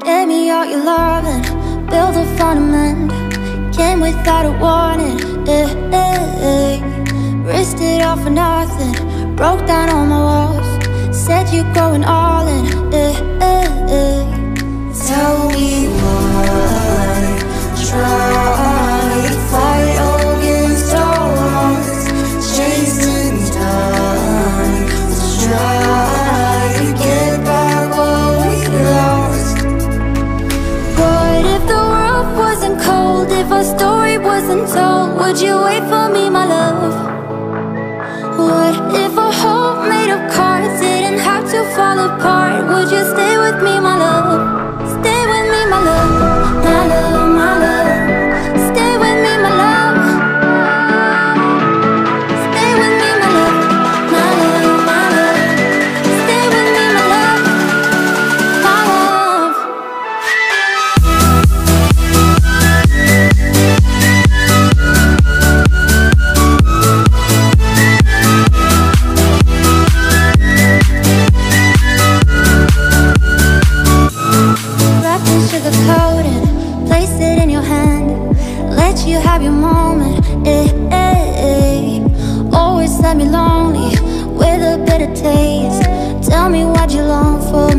Gave me all your loving, built a fundament, came without a warning, risked it all for nothing, broke down all my walls, said you're going all in, Tell me why, try to fight against all odds, chasing time, let's try to get back what we lost. What if the world wasn't cold, if our story wasn't told, would you wait for me, my love? What if a hope made of cards didn't have to fall apart, would you stay with me, my love? Stay with me, my love, my love, my love. Stay with me, my love. Stay with me, my love, my love, my love. Stay with me, my love, my love. Wrapped in sugar coating, place it in your hand, let you have your moment, Always left me lonely with a bitter taste. Tell me what you long for.